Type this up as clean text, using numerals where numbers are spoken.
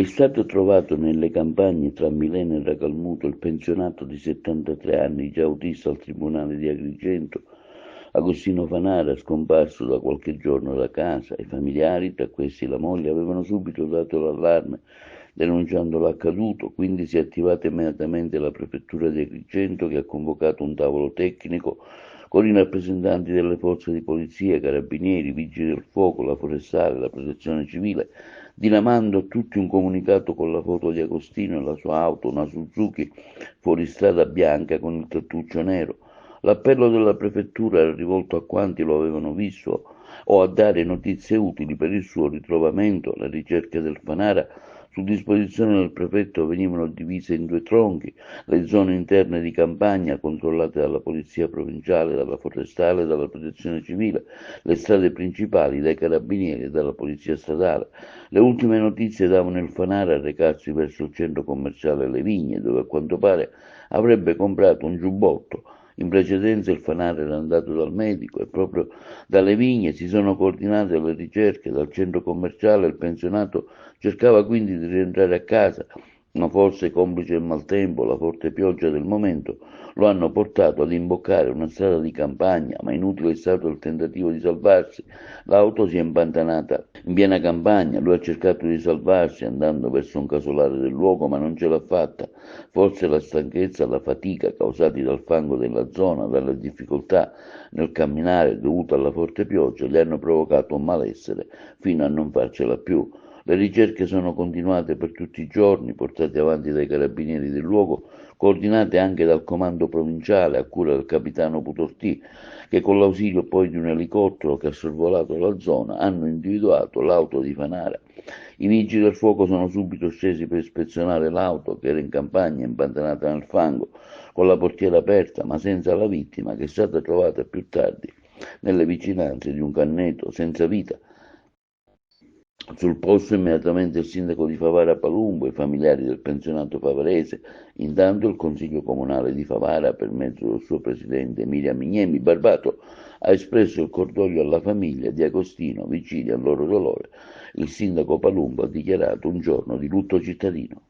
È stato trovato nelle campagne tra Milena e Racalmuto il pensionato di 73 anni, già autista al tribunale di Agrigento, Agostino Fanara, scomparso da qualche giorno da casa. I familiari, tra questi la moglie, avevano subito dato l'allarme denunciando l'accaduto, quindi si è attivata immediatamente la prefettura di Agrigento che ha convocato un tavolo tecnico con i rappresentanti delle forze di polizia, carabinieri, vigili del fuoco, la forestale, la protezione civile, dinamando a tutti un comunicato con la foto di Agostino e la sua auto, una Suzuki fuoristrada bianca con il tattuccio nero. L'appello della prefettura era rivolto a quanti lo avevano visto o a dare notizie utili per il suo ritrovamento. Le ricerche del Fanara su disposizione del prefetto venivano divise in due tronchi: le zone interne di campagna controllate dalla polizia provinciale, dalla forestale e dalla protezione civile, le strade principali dai carabinieri e dalla polizia statale. Le ultime notizie davano il Fanara a recarsi verso il centro commerciale Le Vigne, dove a quanto pare avrebbe comprato un giubbotto. In precedenza il Fanara era andato dal medico e proprio dalle vigne si sono coordinate le ricerche. Dal centro commerciale il pensionato cercava quindi di rientrare a casa, ma forse complice il maltempo, la forte pioggia del momento, lo hanno portato ad imboccare una strada di campagna, ma inutile è stato il tentativo di salvarsi. L'auto si è impantanata in piena campagna, lui ha cercato di salvarsi andando verso un casolare del luogo, ma non ce l'ha fatta. Forse la stanchezza e la fatica causati dal fango della zona, dalle difficoltà nel camminare dovuto alla forte pioggia, gli hanno provocato un malessere fino a non farcela più. Le ricerche sono continuate per tutti i giorni, portate avanti dai carabinieri del luogo, coordinate anche dal comando provinciale a cura del capitano Putortì, che con l'ausilio poi di un elicottero che ha sorvolato la zona hanno individuato l'auto di Fanara. I vigili del fuoco sono subito scesi per ispezionare l'auto, che era in campagna impantanata nel fango, con la portiera aperta, ma senza la vittima, che è stata trovata più tardi nelle vicinanze di un canneto senza vita. Sul posto immediatamente il sindaco di Favara Palumbo e i familiari del pensionato favarese. Intanto il consiglio comunale di Favara, per mezzo del suo presidente Miriam Mignemi Barbato, ha espresso il cordoglio alla famiglia di Agostino, vicini al loro dolore. Il sindaco Palumbo ha dichiarato un giorno di lutto cittadino.